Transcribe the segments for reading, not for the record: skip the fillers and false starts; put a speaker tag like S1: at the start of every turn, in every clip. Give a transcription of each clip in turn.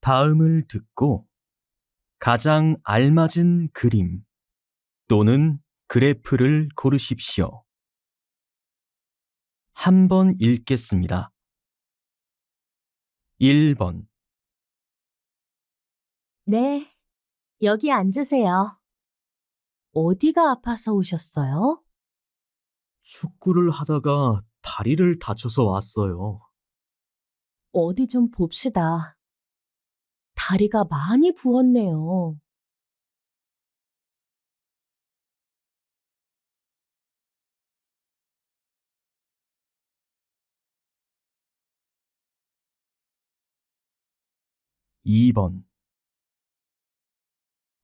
S1: 다음을 듣고 가장 알맞은 그림 또는 그래프를 고르십시오. 한 번 읽겠습니다. 1번,
S2: 네, 여기 앉으세요. 어디가 아파서 오셨어요?
S1: 축구를 하다가 다리를 다쳐서 왔어요.
S2: 어디 좀 봅시다. 다리가 많이 부었네요.
S1: 2번,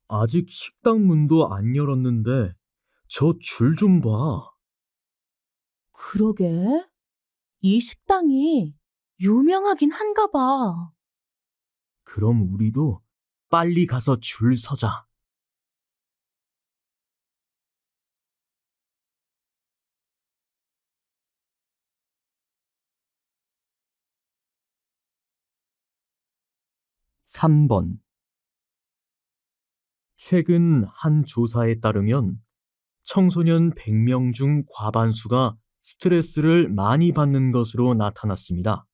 S1: 아직 식당 문도 안 열었는데 저 줄 좀 봐.
S2: 그러게, 이 식당이 유명하긴 한가 봐.
S1: 그럼 우리도 빨리 가서 줄 서자. 3번, 최근 한 조사에 따르면 청소년 100명 중 과반수가 스트레스를 많이 받는 것으로 나타났습니다.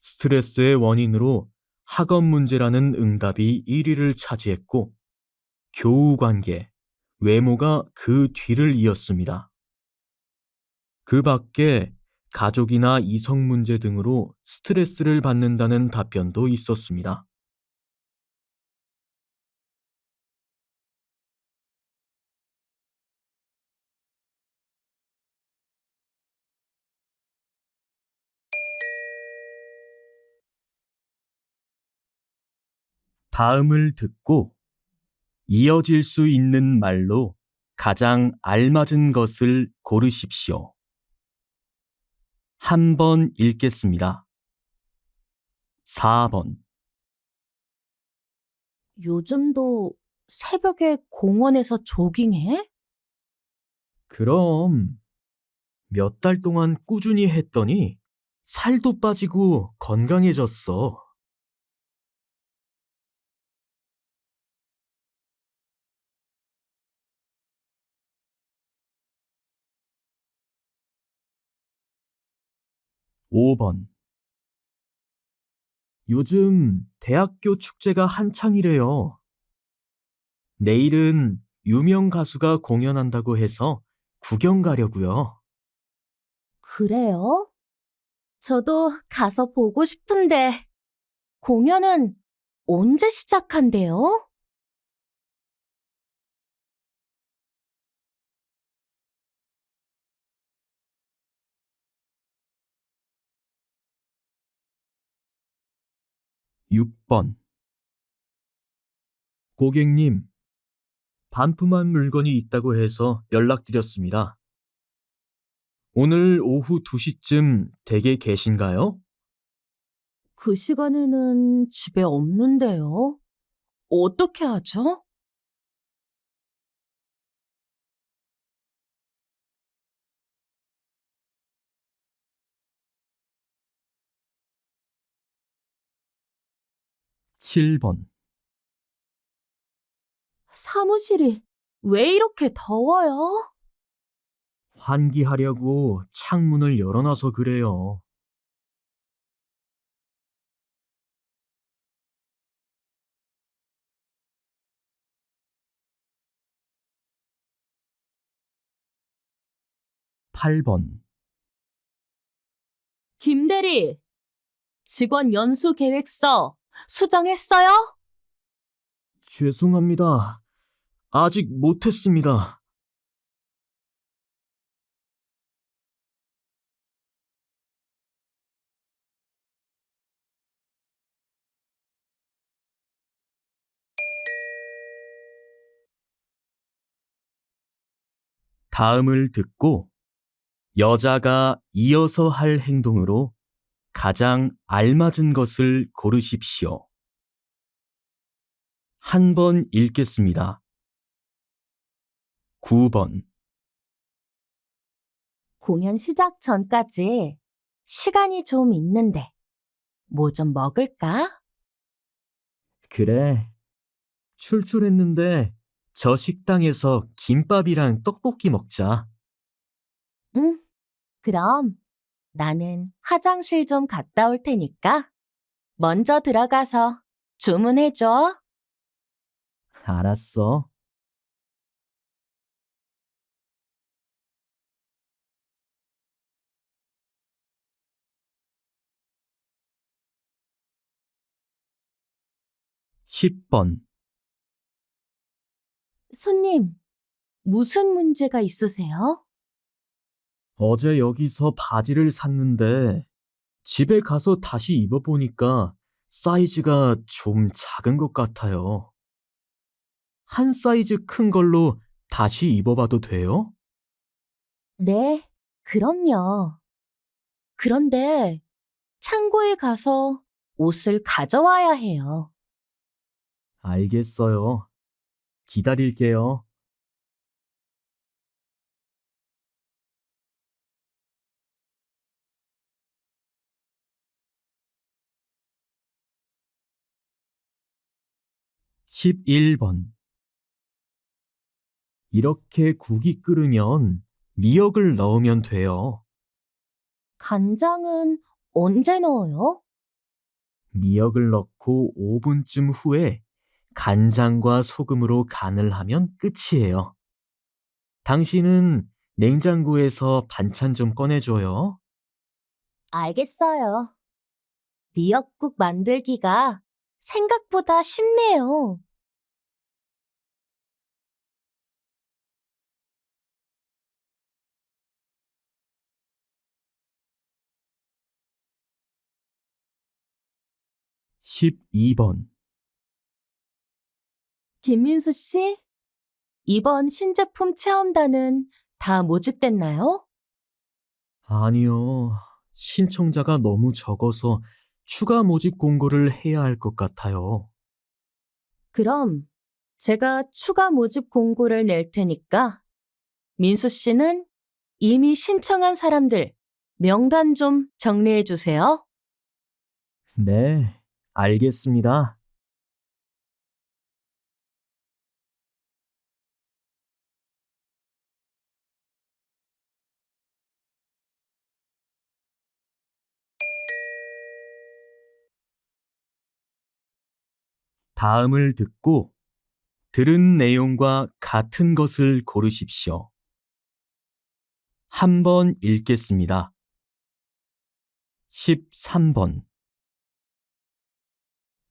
S1: 스트레스의 원인으로 학업 문제라는 응답이 1위를 차지했고, 교우 관계, 외모가 그 뒤를 이었습니다. 그 밖에 가족이나 이성 문제 등으로 스트레스를 받는다는 답변도 있었습니다. 다음을 듣고 이어질 수 있는 말로 가장 알맞은 것을 고르십시오. 한 번 읽겠습니다. 4번,
S2: 요즘도 새벽에 공원에서 조깅해?
S1: 그럼 몇 달 동안 꾸준히 했더니 살도 빠지고 건강해졌어. 5번, 요즘 대학교 축제가 한창이래요. 내일은 유명 가수가 공연한다고 해서 구경 가려고요.
S2: 그래요? 저도 가서 보고 싶은데, 공연은 언제 시작한대요?
S1: 6번, 고객님, 반품한 물건이 있다고 해서 연락드렸습니다. 오늘 오후 2시쯤 댁에 계신가요?
S2: 그 시간에는 집에 없는데요. 어떻게 하죠?
S1: 7번,
S2: 사무실이 왜 이렇게 더워요?
S1: 환기하려고 창문을 열어놔서 그래요. 8번,
S2: 김대리, 직원 연수 계획서 수정했어요?
S1: 죄송합니다. 아직 못했습니다. 다음을 듣고 여자가 이어서 할 행동으로 가장 알맞은 것을 고르십시오. 한 번 읽겠습니다. 9번,
S2: 공연 시작 전까지 시간이 좀 있는데 뭐 좀 먹을까?
S1: 그래. 출출했는데 저 식당에서 김밥이랑 떡볶이 먹자.
S2: 응, 그럼 나는 화장실 좀 갔다 올 테니까 먼저 들어가서 주문해줘.
S1: 알았어. 10번.
S2: 손님, 무슨 문제가 있으세요?
S1: 어제 여기서 바지를 샀는데 집에 가서 다시 입어보니까 사이즈가 좀 작은 것 같아요. 한 사이즈 큰 걸로 다시 입어봐도 돼요?
S2: 네, 그럼요. 그런데 창고에 가서 옷을 가져와야 해요.
S1: 알겠어요. 기다릴게요. 11번. 이렇게 국이 끓으면 미역을 넣으면 돼요.
S2: 간장은 언제 넣어요?
S1: 미역을 넣고 5분쯤 후에 간장과 소금으로 간을 하면 끝이에요. 당신은 냉장고에서 반찬 좀 꺼내줘요.
S2: 알겠어요. 미역국 만들기가 생각보다 쉽네요.
S1: 12번.
S2: 김민수 씨, 이번 신제품 체험단은 다 모집됐나요?
S1: 아니요. 신청자가 너무 적어서 추가 모집 공고를 해야 할 것 같아요.
S2: 그럼 제가 추가 모집 공고를 낼 테니까 민수 씨는 이미 신청한 사람들 명단 좀 정리해 주세요.
S1: 네, 알겠습니다. 다음을 듣고 들은 내용과 같은 것을 고르십시오. 한번 읽겠습니다. 13번.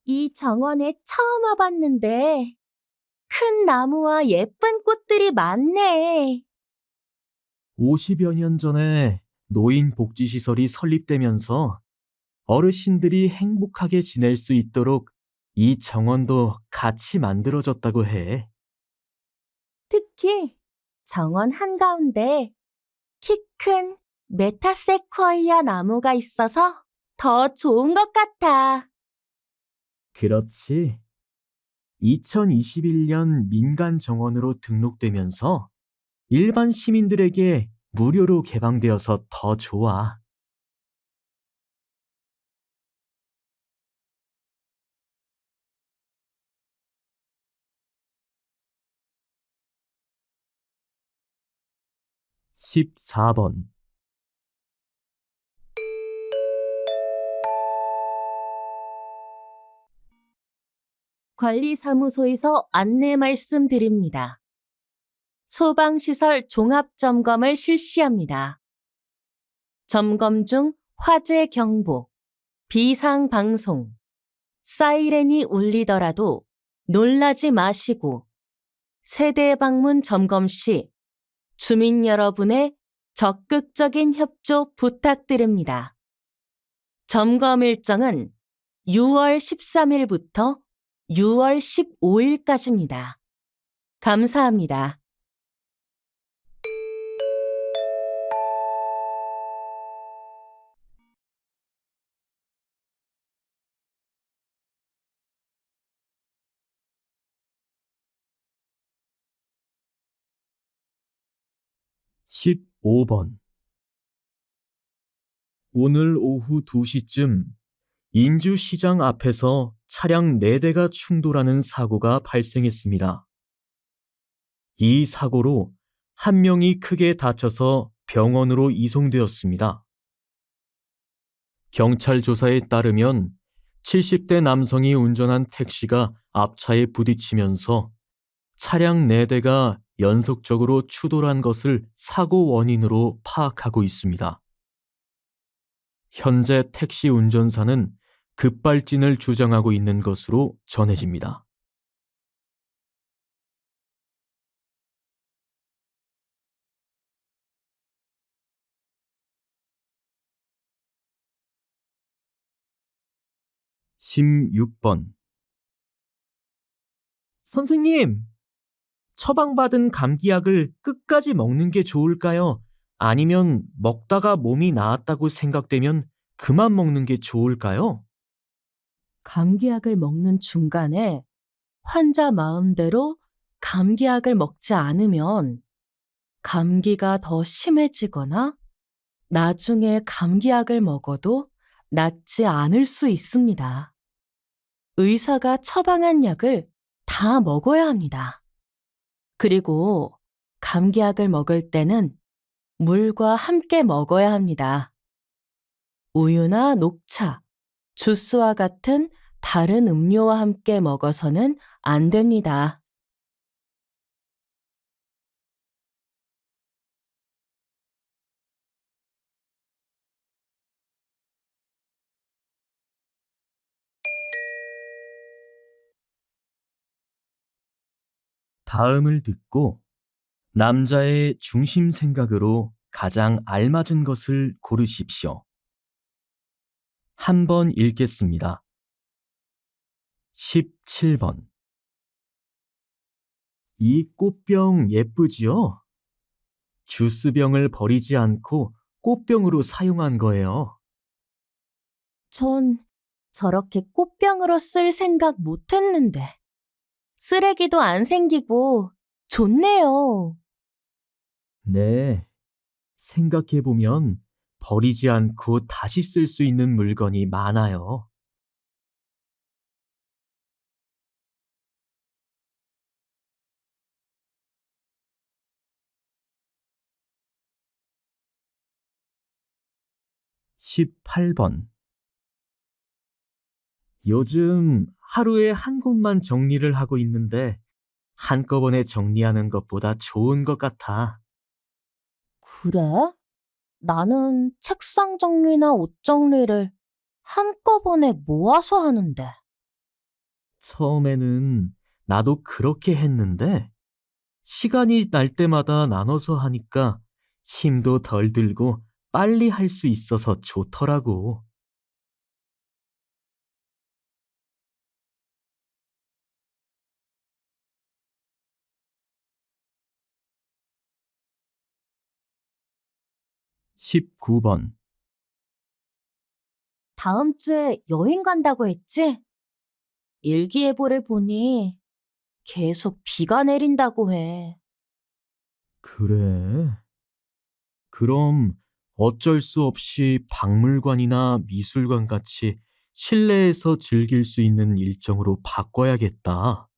S2: 이 정원에 처음 와봤는데 큰 나무와 예쁜 꽃들이 많네.
S1: 50여 년 전에 노인복지시설이 설립되면서 어르신들이 행복하게 지낼 수 있도록 이 정원도 같이 만들어졌다고 해.
S2: 특히 정원 한가운데 키 큰 메타세쿼이아 나무가 있어서 더 좋은 것 같아.
S1: 그렇지. 2021년 민간 정원으로 등록되면서 일반 시민들에게 무료로 개방되어서 더 좋아. 14번.
S2: 관리사무소에서 안내 말씀드립니다. 소방시설 종합점검을 실시합니다. 점검 중 화재 경보, 비상 방송, 사이렌이 울리더라도 놀라지 마시고 세대 방문 점검 시 주민 여러분의 적극적인 협조 부탁드립니다. 점검 일정은 6월 13일부터 6월 15일까지입니다. 감사합니다.
S1: (15번) 오늘 오후 2시쯤 인주시장 앞에서 차량 4대가 충돌하는 사고가 발생했습니다. 이 사고로 한 명이 크게 다쳐서 병원으로 이송되었습니다. 경찰 조사에 따르면 70대 남성이 운전한 택시가 앞차에 부딪히면서 차량 4대가 연속적으로 추돌한 것을 사고 원인으로 파악하고 있습니다. 현재 택시 운전사는 급발진을 주장하고 있는 것으로 전해집니다. (16번) 선생님, 처방받은 감기약을 끝까지 먹는 게 좋을까요? 아니면 먹다가 몸이 나았다고 생각되면 그만 먹는 게 좋을까요?
S2: 감기약을 먹는 중간에 환자 마음대로 감기약을 먹지 않으면 감기가 더 심해지거나 나중에 감기약을 먹어도 낫지 않을 수 있습니다. 의사가 처방한 약을 다 먹어야 합니다. 그리고 감기약을 먹을 때는 물과 함께 먹어야 합니다. 우유나 녹차, 주스와 같은 다른 음료와 함께 먹어서는 안 됩니다.
S1: 다음을 듣고 남자의 중심 생각으로 가장 알맞은 것을 고르십시오. 한 번 읽겠습니다. 17번. 이 꽃병 예쁘지요? 주스병을 버리지 않고 꽃병으로 사용한 거예요.
S2: 전 저렇게 꽃병으로 쓸 생각 못 했는데. 쓰레기도 안 생기고 좋네요.
S1: 네. 생각해보면 버리지 않고 다시 쓸 수 있는 물건이 많아요. (18번) 요즘 하루에 한 곳만 정리를 하고 있는데 한꺼번에 정리하는 것보다 좋은 것 같아.
S2: 그래? 나는 책상 정리나 옷 정리를 한꺼번에 모아서 하는데.
S1: 처음에는 나도 그렇게 했는데 시간이 날 때마다 나눠서 하니까 힘도 덜 들고 빨리 할 수 있어서 좋더라고. (19번)
S2: 다음 주에 여행 간다고 했지? 일기예보를 보니 계속 비가 내린다고 해.
S1: 그래? 그럼 어쩔 수 없이 박물관이나 미술관 같이 실내에서 즐길 수 있는 일정으로 바꿔야겠다.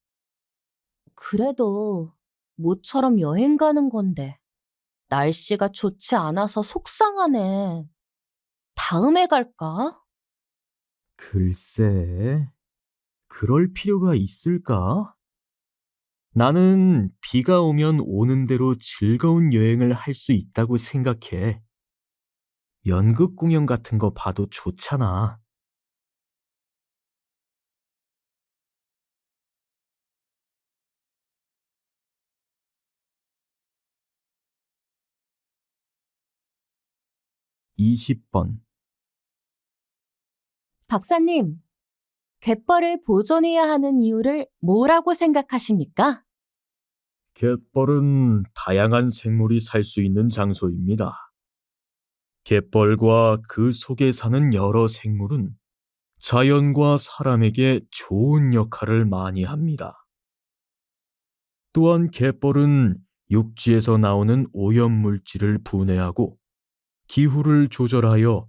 S2: 그래도 모처럼 여행 가는 건데 날씨가 좋지 않아서 속상하네. 다음에 갈까?
S1: 글쎄, 그럴 필요가 있을까? 나는 비가 오면 오는 대로 즐거운 여행을 할 수 있다고 생각해. 연극 공연 같은 거 봐도 좋잖아. (20번)
S2: 박사님, 갯벌을 보존해야 하는 이유를 뭐라고 생각하십니까?
S1: 갯벌은 다양한 생물이 살 수 있는 장소입니다. 갯벌과 그 속에 사는 여러 생물은 자연과 사람에게 좋은 역할을 많이 합니다. 또한 갯벌은 육지에서 나오는 오염물질을 분해하고 기후를 조절하여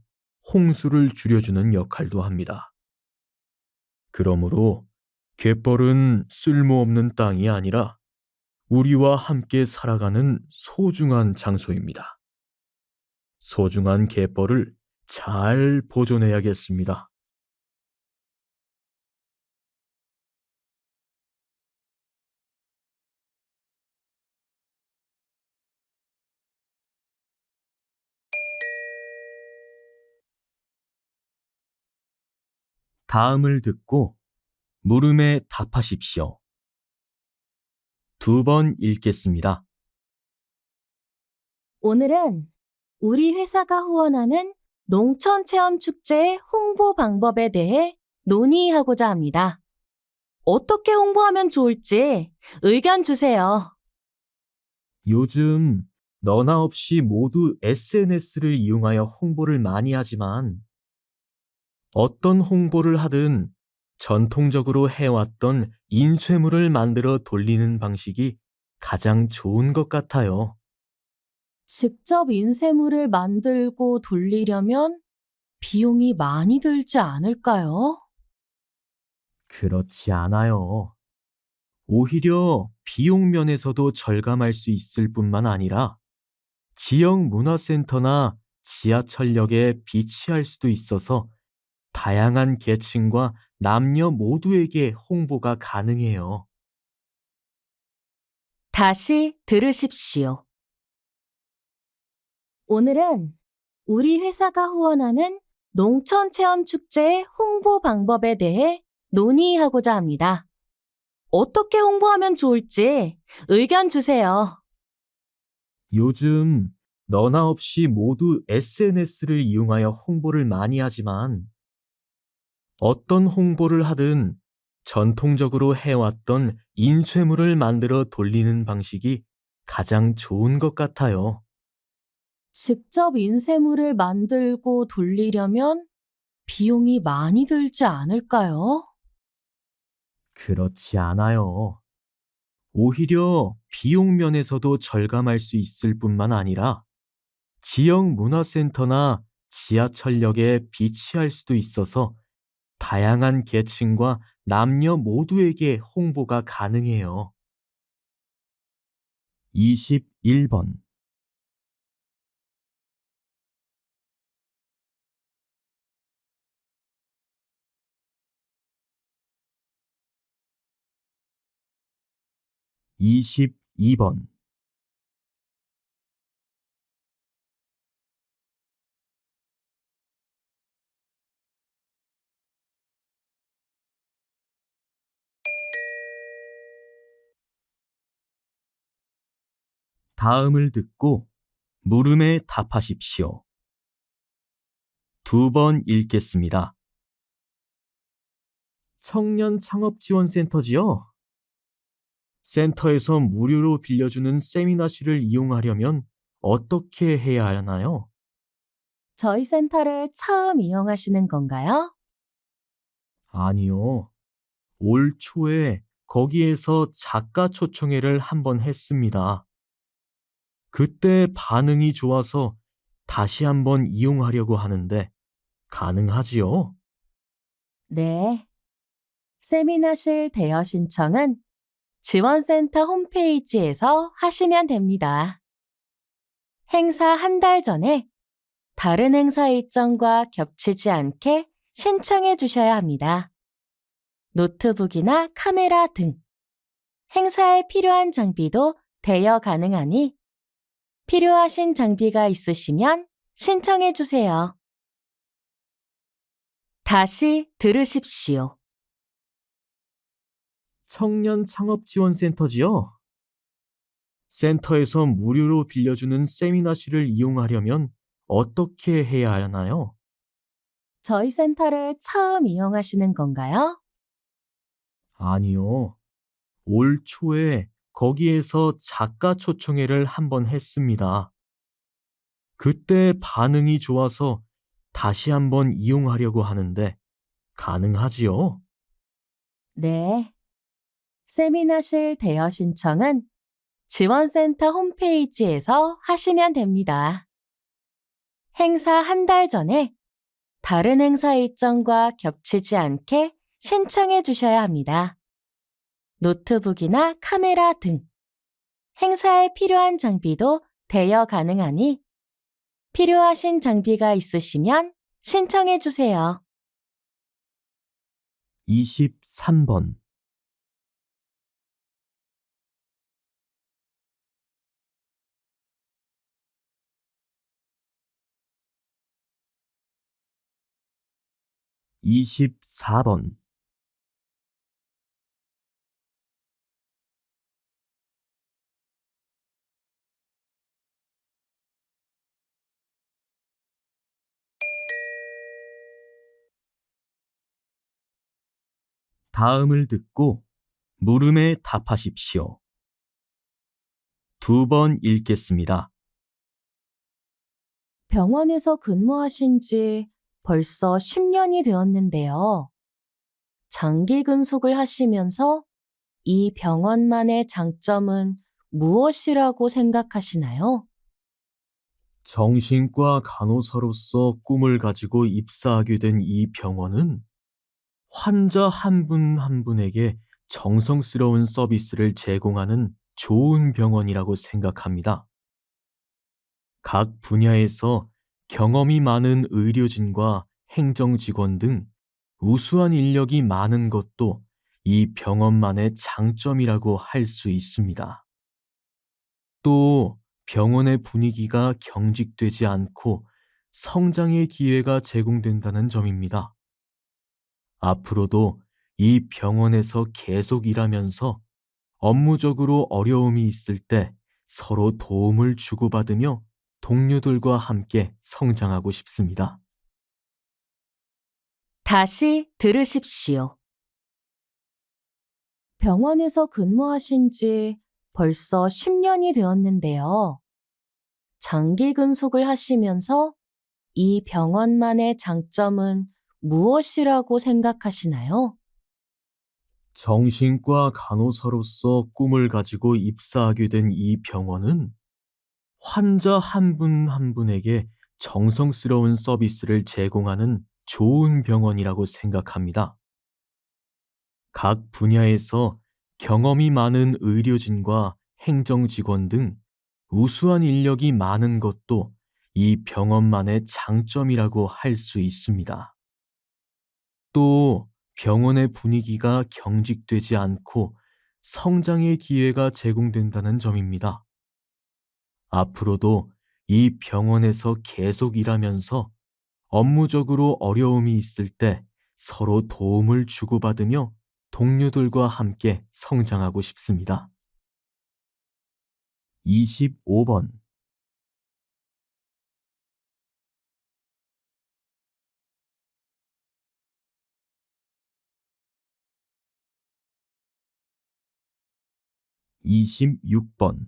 S1: 홍수를 줄여주는 역할도 합니다. 그러므로 갯벌은 쓸모없는 땅이 아니라 우리와 함께 살아가는 소중한 장소입니다. 소중한 갯벌을 잘 보존해야겠습니다. 다음을 듣고 물음에 답하십시오. 두 번 읽겠습니다.
S2: 오늘은 우리 회사가 후원하는 농촌 체험 축제의 홍보 방법에 대해 논의하고자 합니다. 어떻게 홍보하면 좋을지 의견 주세요.
S1: 요즘 너나 없이 모두 SNS를 이용하여 홍보를 많이 하지만 어떤 홍보를 하든 전통적으로 해왔던 인쇄물을 만들어 돌리는 방식이 가장 좋은 것 같아요.
S2: 직접 인쇄물을 만들고 돌리려면 비용이 많이 들지 않을까요?
S1: 그렇지 않아요. 오히려 비용 면에서도 절감할 수 있을 뿐만 아니라 지역 문화센터나 지하철역에 비치할 수도 있어서 다양한 계층과 남녀 모두에게 홍보가 가능해요.
S2: 다시 들으십시오. 오늘은 우리 회사가 후원하는 농촌 체험 축제의 홍보 방법에 대해 논의하고자 합니다. 어떻게 홍보하면 좋을지 의견 주세요.
S1: 요즘 너나 없이 모두 SNS를 이용하여 홍보를 많이 하지만 어떤 홍보를 하든 전통적으로 해왔던 인쇄물을 만들어 돌리는 방식이 가장 좋은 것 같아요.
S2: 직접 인쇄물을 만들고 돌리려면 비용이 많이 들지 않을까요?
S1: 그렇지 않아요. 오히려 비용 면에서도 절감할 수 있을 뿐만 아니라 지역 문화센터나 지하철역에 비치할 수도 있어서 다양한 계층과 남녀 모두에게 홍보가 가능해요. 21번. 이십이 번. 다음을 듣고 물음에 답하십시오. 두 번 읽겠습니다. 청년 창업지원센터지요? 센터에서 무료로 빌려주는 세미나실을 이용하려면 어떻게 해야 하나요?
S2: 저희 센터를 처음 이용하시는 건가요?
S1: 아니요. 올 초에 거기에서 작가 초청회를 한번 했습니다. 그때 반응이 좋아서 다시 한번 이용하려고 하는데 가능하지요?
S2: 네. 세미나실 대여 신청은 지원센터 홈페이지에서 하시면 됩니다. 행사 한 달 전에 다른 행사 일정과 겹치지 않게 신청해 주셔야 합니다. 노트북이나 카메라 등 행사에 필요한 장비도 대여 가능하니 필요하신 장비가 있으시면 신청해 주세요. 다시 들으십시오.
S1: 청년 창업지원센터지요? 센터에서 무료로 빌려주는 세미나실을 이용하려면 어떻게 해야 하나요?
S2: 저희 센터를 처음 이용하시는 건가요?
S1: 아니요. 올 초에 거기에서 작가 초청회를 한번 했습니다. 그때 반응이 좋아서 다시 한번 이용하려고 하는데 가능하지요?
S2: 네. 세미나실 대여 신청은 지원센터 홈페이지에서 하시면 됩니다. 행사 한 달 전에 다른 행사 일정과 겹치지 않게 신청해 주셔야 합니다. 노트북이나 카메라 등 행사에 필요한 장비도 대여 가능하니 필요하신 장비가 있으시면 신청해 주세요.
S1: 23번, 24번, 다음을 듣고 물음에 답하십시오. 2번 읽겠습니다.
S2: 병원에서 근무하신 지 벌써 10년이 되었는데요. 장기 근속을 하시면서 이 병원만의 장점은 무엇이라고 생각하시나요?
S1: 정신과 간호사로서 꿈을 가지고 입사하게 된 이 병원은 환자 한 분 한 분에게 정성스러운 서비스를 제공하는 좋은 병원이라고 생각합니다. 각 분야에서 경험이 많은 의료진과 행정 직원 등 우수한 인력이 많은 것도 이 병원만의 장점이라고 할 수 있습니다. 또 병원의 분위기가 경직되지 않고 성장의 기회가 제공된다는 점입니다. 앞으로도 이 병원에서 계속 일하면서 업무적으로 어려움이 있을 때 서로 도움을 주고받으며 동료들과 함께 성장하고 싶습니다.
S2: 다시 들으십시오. 병원에서 근무하신 지 벌써 10년이 되었는데요. 장기 근속을 하시면서 이 병원만의 장점은 무엇이라고 생각하시나요?
S1: 정신과 간호사로서 꿈을 가지고 입사하게 된 이 병원은 환자 한 분 한 분에게 정성스러운 서비스를 제공하는 좋은 병원이라고 생각합니다. 각 분야에서 경험이 많은 의료진과 행정 직원 등 우수한 인력이 많은 것도 이 병원만의 장점이라고 할 수 있습니다. 또 병원의 분위기가 경직되지 않고 성장의 기회가 제공된다는 점입니다. 앞으로도 이 병원에서 계속 일하면서 업무적으로 어려움이 있을 때 서로 도움을 주고받으며 동료들과 함께 성장하고 싶습니다. 25번, 26번,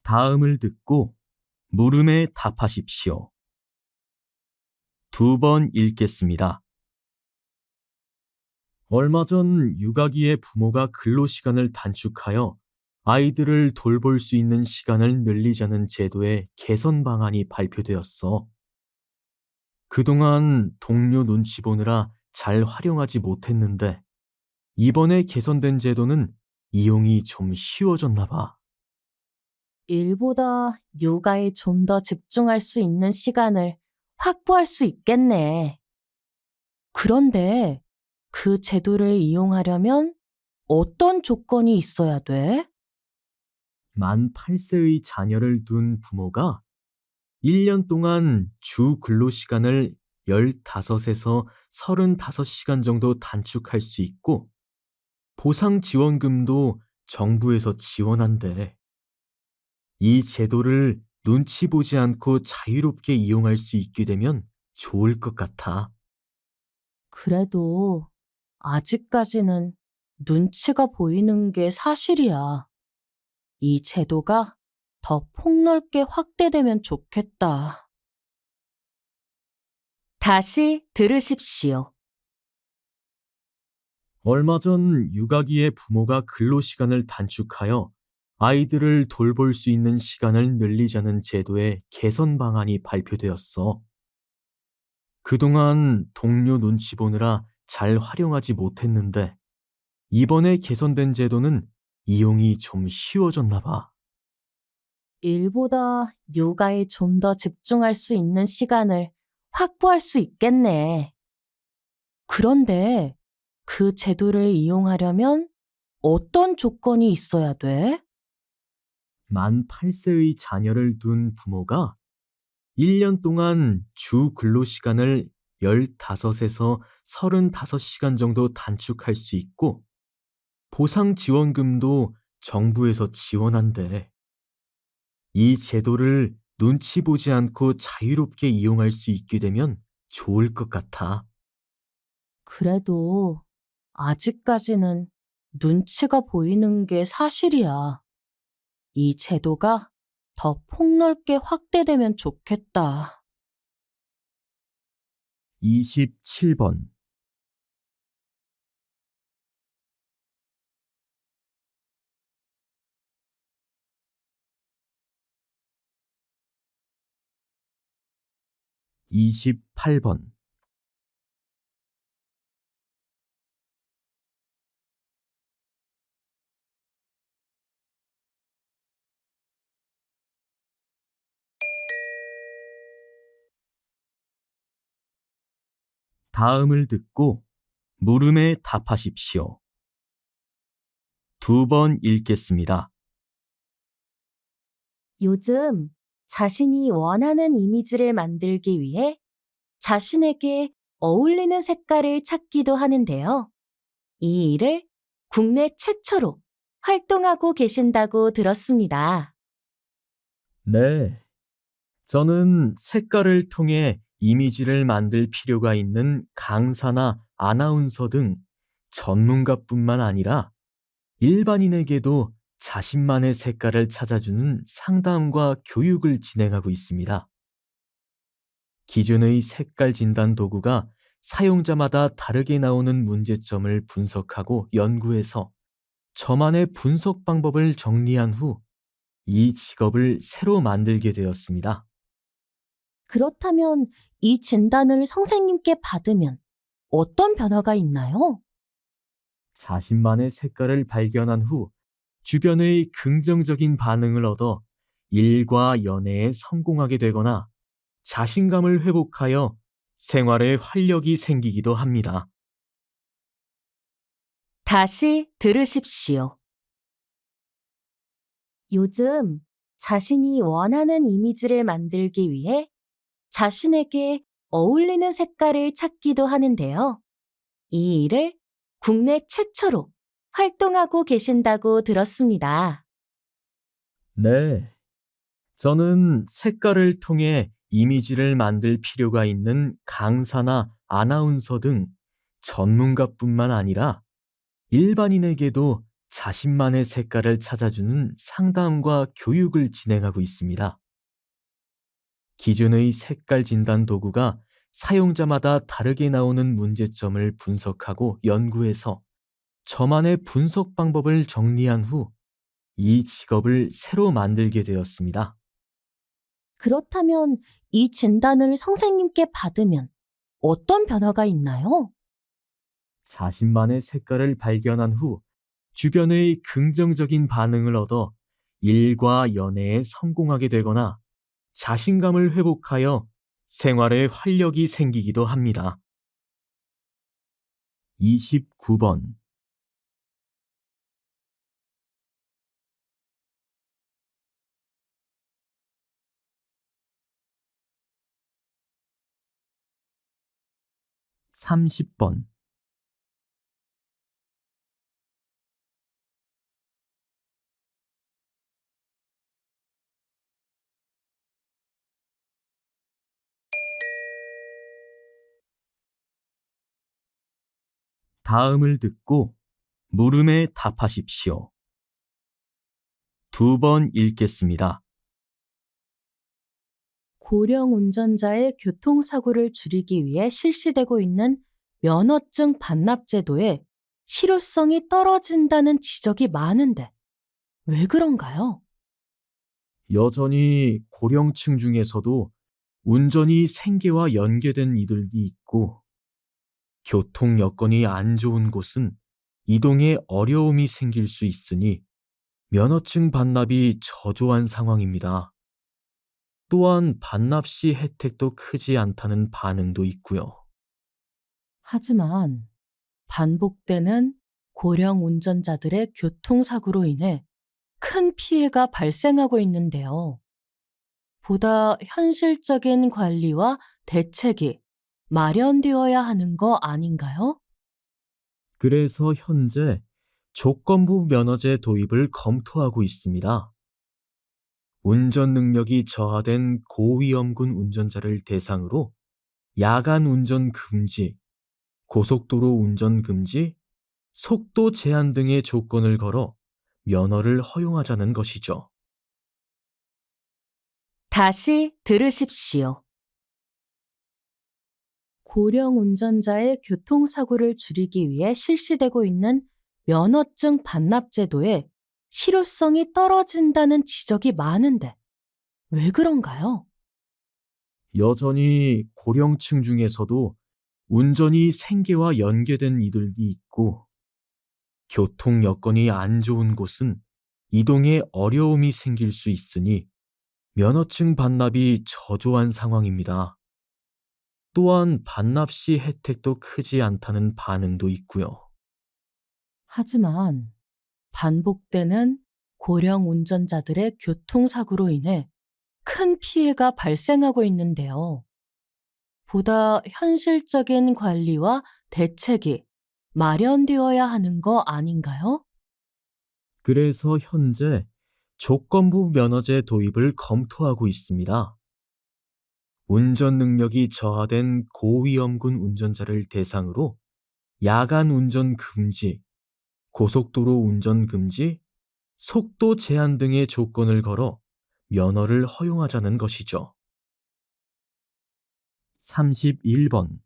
S1: 다음을 듣고 물음에 답하십시오. 2번 읽겠습니다. 얼마 전 육아기의 부모가 근로시간을 단축하여 아이들을 돌볼 수 있는 시간을 늘리자는 제도의 개선 방안이 발표되었어. 그동안 동료 눈치 보느라 잘 활용하지 못했는데 이번에 개선된 제도는 이용이 좀 쉬워졌나 봐.
S2: 일보다 요가에 좀 더 집중할 수 있는 시간을 확보할 수 있겠네. 그런데 그 제도를 이용하려면 어떤 조건이 있어야 돼?
S1: 만 8세의 자녀를 둔 부모가 1년 동안 주 근로시간을 15에서 35시간 정도 단축할 수 있고 보상 지원금도 정부에서 지원한대. 이 제도를 눈치 보지 않고 자유롭게 이용할 수 있게 되면 좋을 것 같아.
S2: 그래도 아직까지는 눈치가 보이는 게 사실이야. 이 제도가 더 폭넓게 확대되면 좋겠다. 다시 들으십시오.
S1: 얼마 전 육아기의 부모가 근로시간을 단축하여 아이들을 돌볼 수 있는 시간을 늘리자는 제도의 개선 방안이 발표되었어. 그동안 동료 눈치 보느라 잘 활용하지 못했는데 이번에 개선된 제도는 이용이 좀 쉬워졌나 봐.
S2: 일보다 요가에 좀 더 집중할 수 있는 시간을 확보할 수 있겠네. 그런데 그 제도를 이용하려면 어떤 조건이 있어야 돼?
S1: 만 8세의 자녀를 둔 부모가 1년 동안 주 근로시간을 15에서 35시간 정도 단축할 수 있고 보상 지원금도 정부에서 지원한대. 이 제도를 눈치 보지 않고 자유롭게 이용할 수 있게 되면 좋을 것 같아.
S2: 그래도 아직까지는 눈치가 보이는 게 사실이야. 이 제도가 더 폭넓게 확대되면 좋겠다.
S1: 27번. 28번. 다음을 듣고 물음에 답하십시오. 2번 읽겠습니다.
S2: 요즘 자신이 원하는 이미지를 만들기 위해 자신에게 어울리는 색깔을 찾기도 하는데요. 이 일을 국내 최초로 활동하고 계신다고 들었습니다.
S1: 네. 저는 색깔을 통해 이미지를 만들 필요가 있는 강사나 아나운서 등 전문가뿐만 아니라 일반인에게도 자신만의 색깔을 찾아주는 상담과 교육을 진행하고 있습니다. 기존의 색깔 진단 도구가 사용자마다 다르게 나오는 문제점을 분석하고 연구해서 저만의 분석 방법을 정리한 후 이 직업을 새로 만들게 되었습니다.
S2: 그렇다면 이 진단을 선생님께 받으면 어떤 변화가 있나요?
S1: 자신만의 색깔을 발견한 후 주변의 긍정적인 반응을 얻어 일과 연애에 성공하게 되거나 자신감을 회복하여 생활에 활력이 생기기도 합니다.
S2: 다시 들으십시오. 요즘 자신이 원하는 이미지를 만들기 위해 자신에게 어울리는 색깔을 찾기도 하는데요. 이 일을 국내 최초로 활동하고 계신다고 들었습니다.
S1: 네. 저는 색깔을 통해 이미지를 만들 필요가 있는 강사나 아나운서 등 전문가뿐만 아니라 일반인에게도 자신만의 색깔을 찾아주는 상담과 교육을 진행하고 있습니다. 기존의 색깔 진단 도구가 사용자마다 다르게 나오는 문제점을 분석하고 연구해서 저만의 분석 방법을 정리한 후 이 직업을 새로 만들게 되었습니다.
S2: 그렇다면 이 진단을 선생님께 받으면 어떤 변화가 있나요?
S1: 자신만의 색깔을 발견한 후 주변의 긍정적인 반응을 얻어 일과 연애에 성공하게 되거나 자신감을 회복하여 생활에 활력이 생기기도 합니다. 29번. 30번. 다음을 듣고 물음에 답하십시오. 2번 읽겠습니다.
S2: 고령 운전자의 교통사고를 줄이기 위해 실시되고 있는 면허증 반납 제도에 실효성이 떨어진다는 지적이 많은데 왜 그런가요?
S1: 여전히 고령층 중에서도 운전이 생계와 연계된 이들이 있고, 교통 여건이 안 좋은 곳은 이동에 어려움이 생길 수 있으니 면허증 반납이 저조한 상황입니다. 또한 반납 시 혜택도 크지 않다는 반응도 있고요.
S2: 하지만 반복되는 고령 운전자들의 교통사고로 인해 큰 피해가 발생하고 있는데요. 보다 현실적인 관리와 대책이 마련되어야 하는 거 아닌가요?
S1: 그래서 현재 조건부 면허제 도입을 검토하고 있습니다. 운전 능력이 저하된 고위험군 운전자를 대상으로 야간 운전 금지, 고속도로 운전 금지, 속도 제한 등의 조건을 걸어 면허를 허용하자는 것이죠.
S2: 다시 들으십시오. 고령 운전자의 교통사고를 줄이기 위해 실시되고 있는 면허증 반납 제도에 실효성이 떨어진다는 지적이 많은데 왜 그런가요?
S1: 여전히 고령층 중에서도 운전이 생계와 연계된 이들이 있고, 교통 여건이 안 좋은 곳은 이동에 어려움이 생길 수 있으니 면허증 반납이 저조한 상황입니다. 또한 반납 시 혜택도 크지 않다는 반응도 있고요.
S2: 하지만 반복되는 고령 운전자들의 교통사고로 인해 큰 피해가 발생하고 있는데요. 보다 현실적인 관리와 대책이 마련되어야 하는 거 아닌가요?
S1: 그래서 현재 조건부 면허제 도입을 검토하고 있습니다. 운전 능력이 저하된 고위험군 운전자를 대상으로 야간 운전 금지, 고속도로 운전 금지, 속도 제한 등의 조건을 걸어 면허를 허용하자는 것이죠. 31번.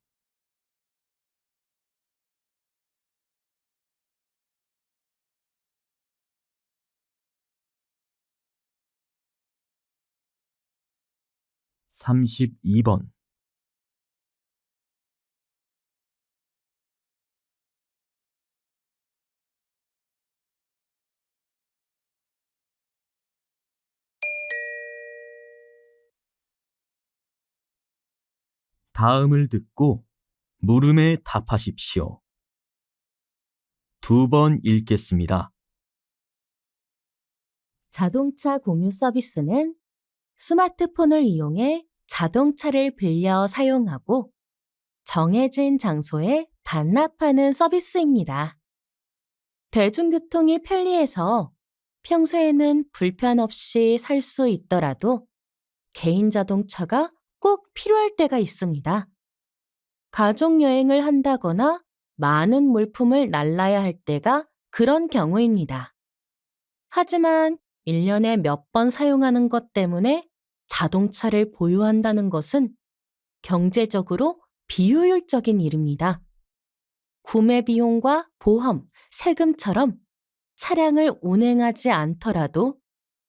S1: 32번. 다음을 듣고 물음에 답하십시오. 2번 읽겠습니다.
S2: 자동차 공유 서비스는 스마트폰을 이용해 자동차를 빌려 사용하고 정해진 장소에 반납하는 서비스입니다. 대중교통이 편리해서 평소에는 불편 없이 살 수 있더라도 개인 자동차가 꼭 필요할 때가 있습니다. 가족 여행을 한다거나 많은 물품을 날라야 할 때가 그런 경우입니다. 하지만 1년에 몇 번 사용하는 것 때문에 자동차를 보유한다는 것은 경제적으로 비효율적인 일입니다. 구매 비용과 보험, 세금처럼 차량을 운행하지 않더라도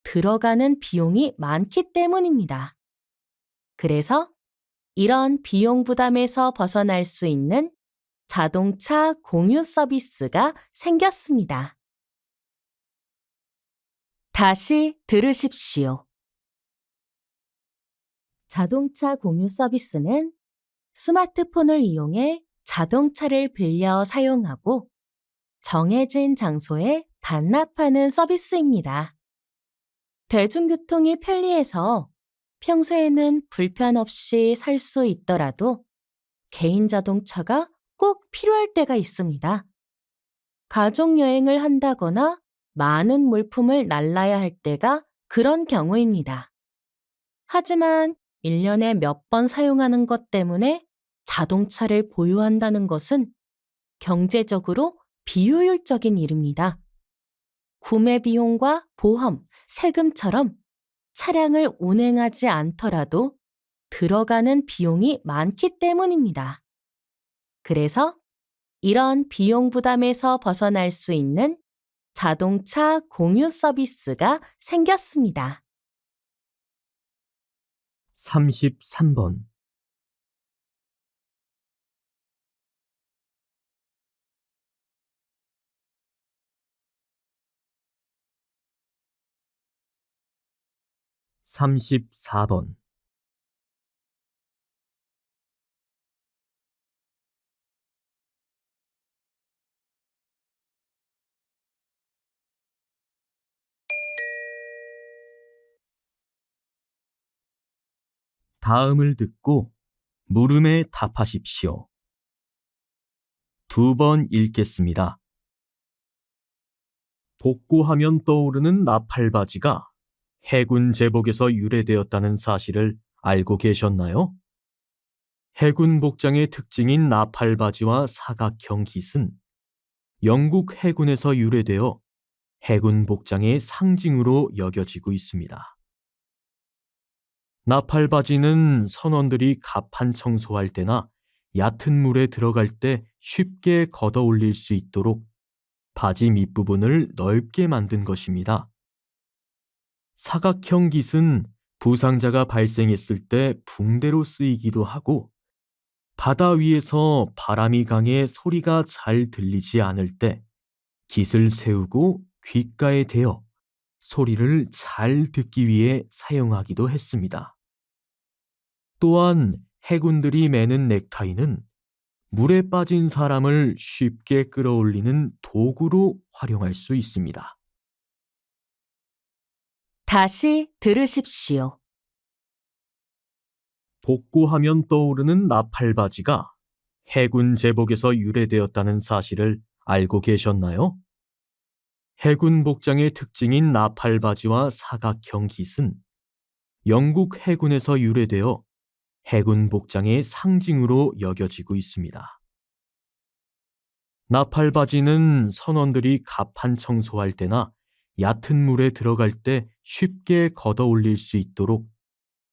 S2: 들어가는 비용이 많기 때문입니다. 그래서 이런 비용 부담에서 벗어날 수 있는 자동차 공유 서비스가 생겼습니다. 다시 들으십시오. 자동차 공유 서비스는 스마트폰을 이용해 자동차를 빌려 사용하고 정해진 장소에 반납하는 서비스입니다. 대중교통이 편리해서 평소에는 불편 없이 살 수 있더라도 개인 자동차가 꼭 필요할 때가 있습니다. 가족 여행을 한다거나 많은 물품을 날라야 할 때가 그런 경우입니다. 하지만 1년에 몇 번 사용하는 것 때문에 자동차를 보유한다는 것은 경제적으로 비효율적인 일입니다. 구매 비용과 보험, 세금처럼 차량을 운행하지 않더라도 들어가는 비용이 많기 때문입니다. 그래서 이런 비용 부담에서 벗어날 수 있는 자동차 공유 서비스가 생겼습니다.
S1: 33번. 34번. 다음을 듣고 물음에 답하십시오. 2번 읽겠습니다. 복고하면 떠오르는 나팔바지가 해군 제복에서 유래되었다는 사실을 알고 계셨나요? 해군 복장의 특징인 나팔바지와 사각형 깃은 영국 해군에서 유래되어 해군 복장의 상징으로 여겨지고 있습니다. 나팔바지는 선원들이 갑판 청소할 때나 얕은 물에 들어갈 때 쉽게 걷어 올릴 수 있도록 바지 밑부분을 넓게 만든 것입니다. 사각형 깃은 부상자가 발생했을 때 붕대로 쓰이기도 하고, 바다 위에서 바람이 강해 소리가 잘 들리지 않을 때 깃을 세우고 귓가에 대어 소리를 잘 듣기 위해 사용하기도 했습니다. 또한 해군들이 매는 넥타이는 물에 빠진 사람을 쉽게 끌어올리는 도구로 활용할 수 있습니다.
S2: 다시 들으십시오.
S1: 복고하면 떠오르는 나팔바지가 해군 제복에서 유래되었다는 사실을 알고 계셨나요? 해군 복장의 특징인 나팔바지와 사각형 깃은 영국 해군에서 유래되어 해군 복장의 상징으로 여겨지고 있습니다. 나팔바지는 선원들이 갑판 청소할 때나 얕은 물에 들어갈 때 쉽게 걷어 올릴 수 있도록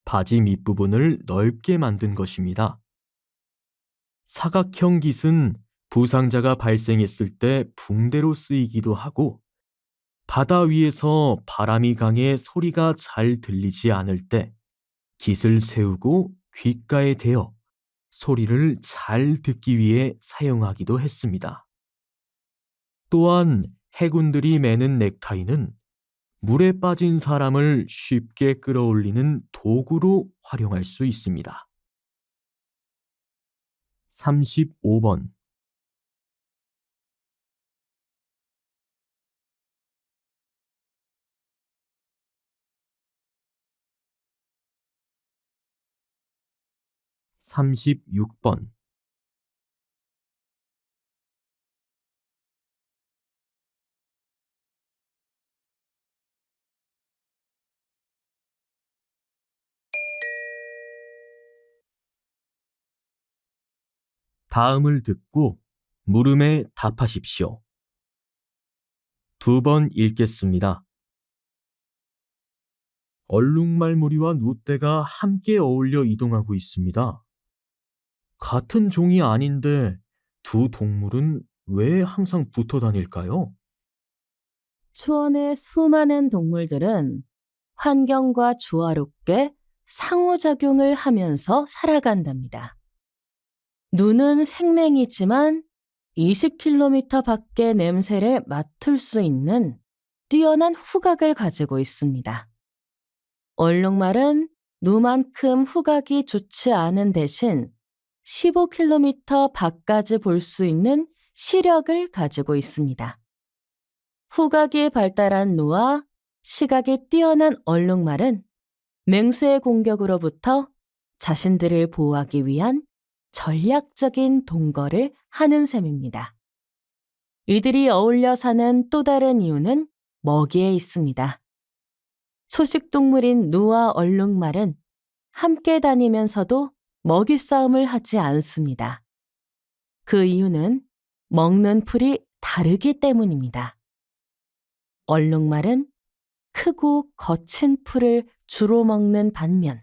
S1: 바지 밑부분을 넓게 만든 것입니다. 사각형 깃은 부상자가 발생했을 때 붕대로 쓰이기도 하고, 바다 위에서 바람이 강해 소리가 잘 들리지 않을 때 깃을 세우고 귓가에 대어 소리를 잘 듣기 위해 사용하기도 했습니다. 또한 해군들이 매는 넥타이는 물에 빠진 사람을 쉽게 끌어올리는 도구로 활용할 수 있습니다. 35번. 36번. 다음을 듣고 물음에 답하십시오. 2번 읽겠습니다. 얼룩말무리와 누떼가 함께 어울려 이동하고 있습니다. 같은 종이 아닌데 두 동물은 왜 항상 붙어 다닐까요?
S2: 초원의 수많은 동물들은 환경과 조화롭게 상호작용을 하면서 살아간답니다. 눈은 생명이지만 20km 밖의 냄새를 맡을 수 있는 뛰어난 후각을 가지고 있습니다. 얼룩말은 누만큼 후각이 좋지 않은 대신 15km 밖까지 볼 수 있는 시력을 가지고 있습니다. 후각이 발달한 누와 시각이 뛰어난 얼룩말은 맹수의 공격으로부터 자신들을 보호하기 위한 전략적인 동거를 하는 셈입니다. 이들이 어울려 사는 또 다른 이유는 먹이에 있습니다. 초식동물인 누와 얼룩말은 함께 다니면서도 먹이 싸움을 하지 않습니다. 그 이유는 먹는 풀이 다르기 때문입니다. 얼룩말은 크고 거친 풀을 주로 먹는 반면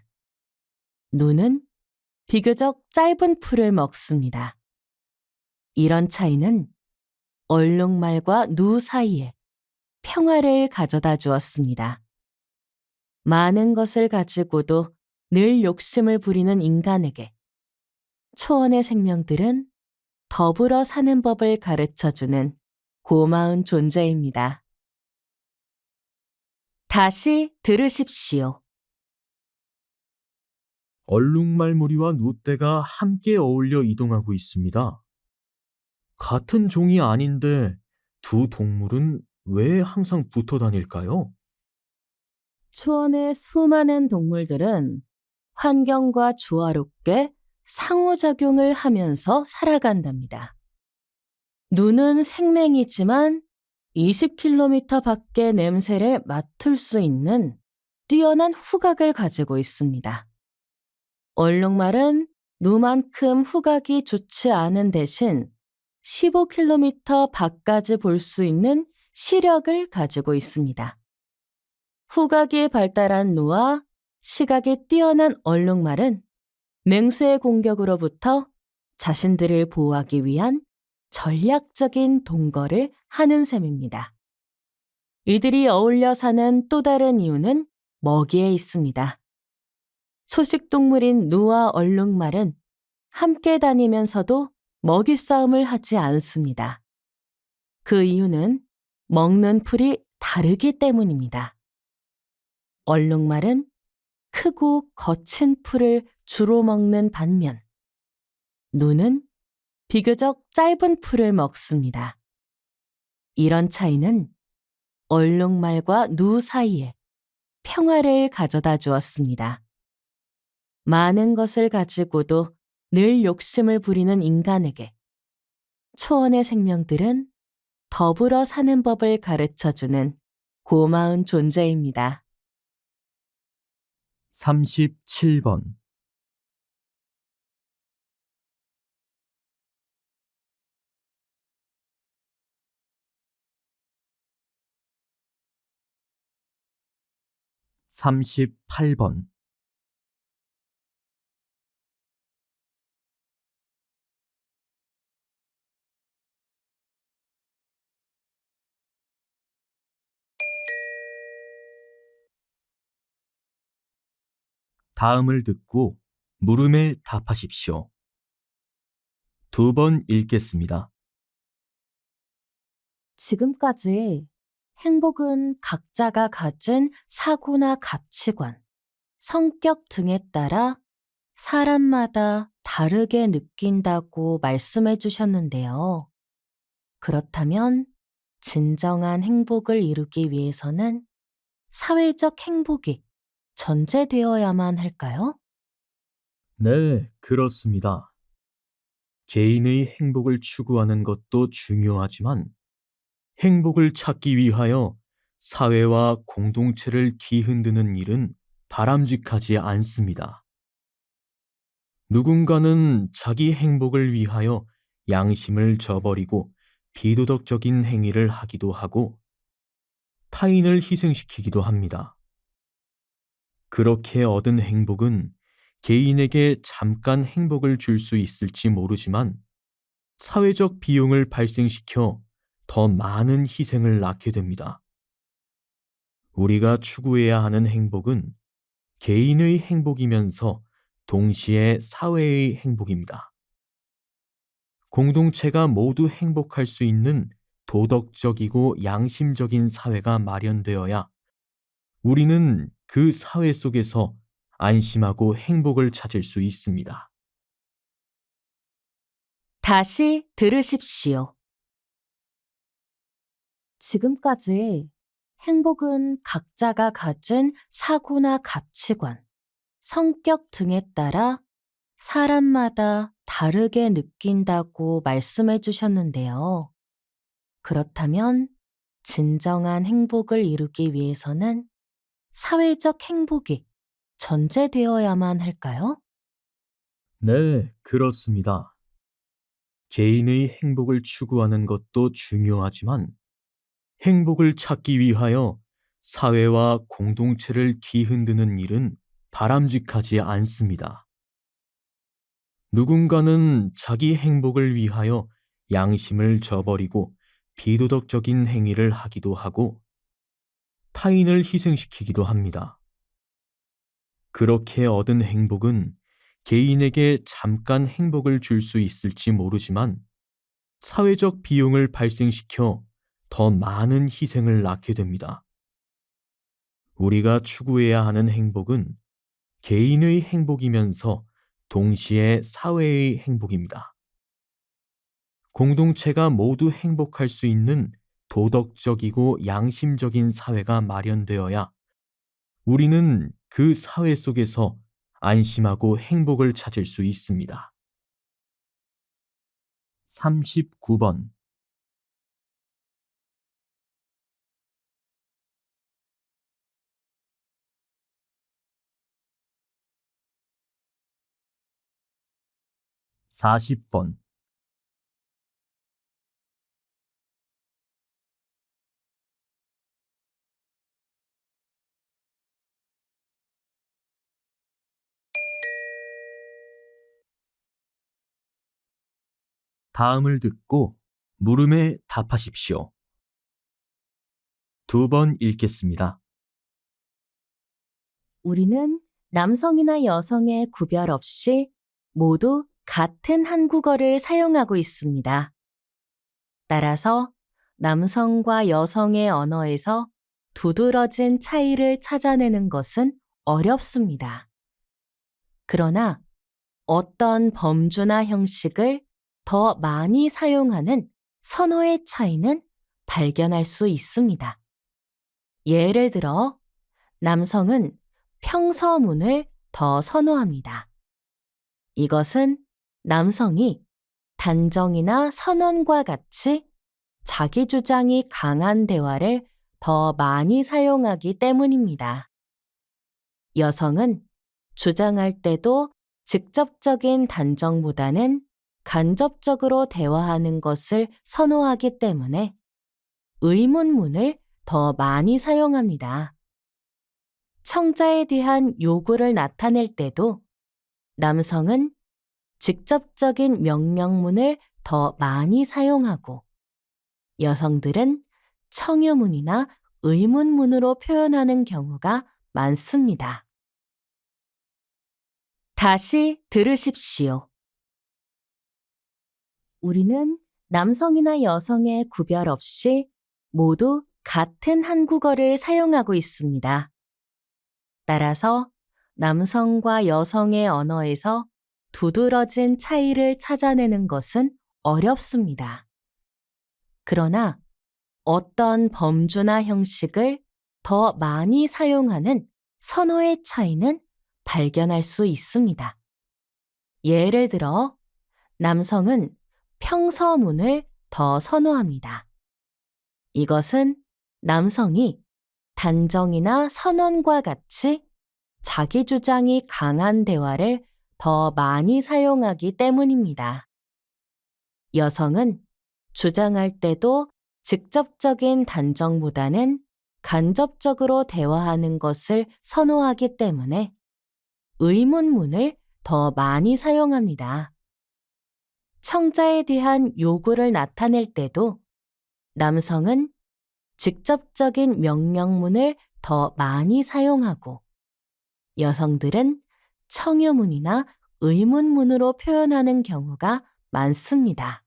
S2: 누는 비교적 짧은 풀을 먹습니다. 이런 차이는 얼룩말과 누 사이에 평화를 가져다 주었습니다. 많은 것을 가지고도 늘 욕심을 부리는 인간에게 초원의 생명들은 더불어 사는 법을 가르쳐주는 고마운 존재입니다. 다시 들으십시오.
S1: 얼룩말무리와 누떼가 함께 어울려 이동하고 있습니다. 같은 종이 아닌데 두 동물은 왜 항상 붙어 다닐까요?
S2: 초원의 수많은 동물들은 환경과 조화롭게 상호작용을 하면서 살아간답니다. 눈은 생맹이지만 20km 밖의 냄새를 맡을 수 있는 뛰어난 후각을 가지고 있습니다. 얼룩말은 누만큼 후각이 좋지 않은 대신 15km 밖까지 볼 수 있는 시력을 가지고 있습니다. 후각이 발달한 누와 시각이 뛰어난 얼룩말은 맹수의 공격으로부터 자신들을 보호하기 위한 전략적인 동거를 하는 셈입니다. 이들이 어울려 사는 또 다른 이유는 먹이에 있습니다. 초식동물인 누와 얼룩말은 함께 다니면서도 먹이 싸움을 하지 않습니다. 그 이유는 먹는 풀이 다르기 때문입니다. 얼룩말은 크고 거친 풀을 주로 먹는 반면 누는 비교적 짧은 풀을 먹습니다. 이런 차이는 얼룩말과 누 사이에 평화를 가져다 주었습니다. 많은 것을 가지고도 늘 욕심을 부리는 인간에게 초원의 생명들은 더불어 사는 법을 가르쳐주는 고마운 존재입니다.
S1: 37번. 삼십팔 번. 다음을 듣고 물음에 답하십시오. 두 번 읽겠습니다.
S2: 지금까지 행복은 각자가 가진 사고나 가치관, 성격 등에 따라 사람마다 다르게 느낀다고 말씀해 주셨는데요. 그렇다면 진정한 행복을 이루기 위해서는 사회적 행복이 전제되어야만 할까요?
S1: 네, 그렇습니다. 개인의 행복을 추구하는 것도 중요하지만 행복을 찾기 위하여 사회와 공동체를 뒤흔드는 일은 바람직하지 않습니다. 누군가는 자기 행복을 위하여 양심을 저버리고 비도덕적인 행위를 하기도 하고 타인을 희생시키기도 합니다. 그렇게 얻은 행복은 개인에게 잠깐 행복을 줄 수 있을지 모르지만 사회적 비용을 발생시켜 더 많은 희생을 낳게 됩니다. 우리가 추구해야 하는 행복은 개인의 행복이면서 동시에 사회의 행복입니다. 공동체가 모두 행복할 수 있는 도덕적이고 양심적인 사회가 마련되어야 우리는 그 사회 속에서 안심하고 행복을 찾을 수 있습니다.
S2: 다시 들으십시오. 지금까지 행복은 각자가 가진 사고나 가치관, 성격 등에 따라 사람마다 다르게 느낀다고 말씀해 주셨는데요. 그렇다면 진정한 행복을 이루기 위해서는 사회적 행복이 전제되어야만 할까요?
S1: 네, 그렇습니다. 개인의 행복을 추구하는 것도 중요하지만 행복을 찾기 위하여 사회와 공동체를 뒤흔드는 일은 바람직하지 않습니다. 누군가는 자기 행복을 위하여 양심을 저버리고 비도덕적인 행위를 하기도 하고 타인을 희생시키기도 합니다. 그렇게 얻은 행복은 개인에게 잠깐 행복을 줄 수 있을지 모르지만 사회적 비용을 발생시켜 더 많은 희생을 낳게 됩니다. 우리가 추구해야 하는 행복은 개인의 행복이면서 동시에 사회의 행복입니다. 공동체가 모두 행복할 수 있는 도덕적이고 양심적인 사회가 마련되어야 우리는 그 사회 속에서 안심하고 행복을 찾을 수 있습니다. 39번. (40번) 다음을 듣고 물음에 답하십시오. 2번 읽겠습니다.
S2: 우리는 남성이나 여성의 구별 없이 모두 같은 한국어를 사용하고 있습니다. 따라서 남성과 여성의 언어에서 두드러진 차이를 찾아내는 것은 어렵습니다. 그러나 어떤 범주나 형식을 더 많이 사용하는 선호의 차이는 발견할 수 있습니다. 예를 들어, 남성은 평서문을 더 선호합니다. 이것은 남성이 단정이나 선언과 같이 자기 주장이 강한 대화를 더 많이 사용하기 때문입니다. 여성은 주장할 때도 직접적인 단정보다는 간접적으로 대화하는 것을 선호하기 때문에 의문문을 더 많이 사용합니다. 청자에 대한 요구를 나타낼 때도 남성은 직접적인 명령문을 더 많이 사용하고 여성들은 청유문이나 의문문으로 표현하는 경우가 많습니다. 다시 들으십시오. 우리는 남성이나 여성의 구별 없이 모두 같은 한국어를 사용하고 있습니다. 따라서 남성과 여성의 언어에서 두드러진 차이를 찾아내는 것은 어렵습니다. 그러나 어떤 범주나 형식을 더 많이 사용하는 선호의 차이는 발견할 수 있습니다. 예를 들어, 남성은 평서문을 더 선호합니다. 이것은 남성이 단정이나 선언과 같이 자기 주장이 강한 대화를 더 많이 사용하기 때문입니다. 여성은 주장할 때도 직접적인 단정보다는 간접적으로 대화하는 것을 선호하기 때문에 의문문을 더 많이 사용합니다. 청자에 대한 요구를 나타낼 때도 남성은 직접적인 명령문을 더 많이 사용하고 여성들은 청유문이나 의문문으로 표현하는 경우가 많습니다.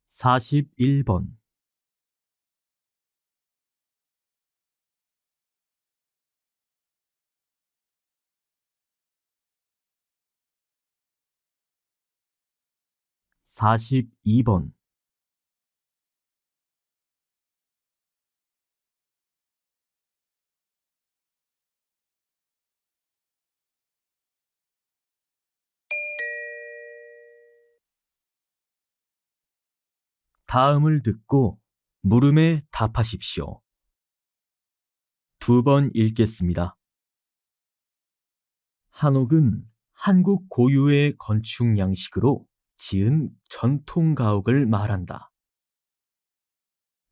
S1: 41번. (42번) 다음을 듣고 물음에 답하십시오. 2번 읽겠습니다. 한옥은 한국 고유의 건축 양식으로 지은 전통 가옥을 말한다.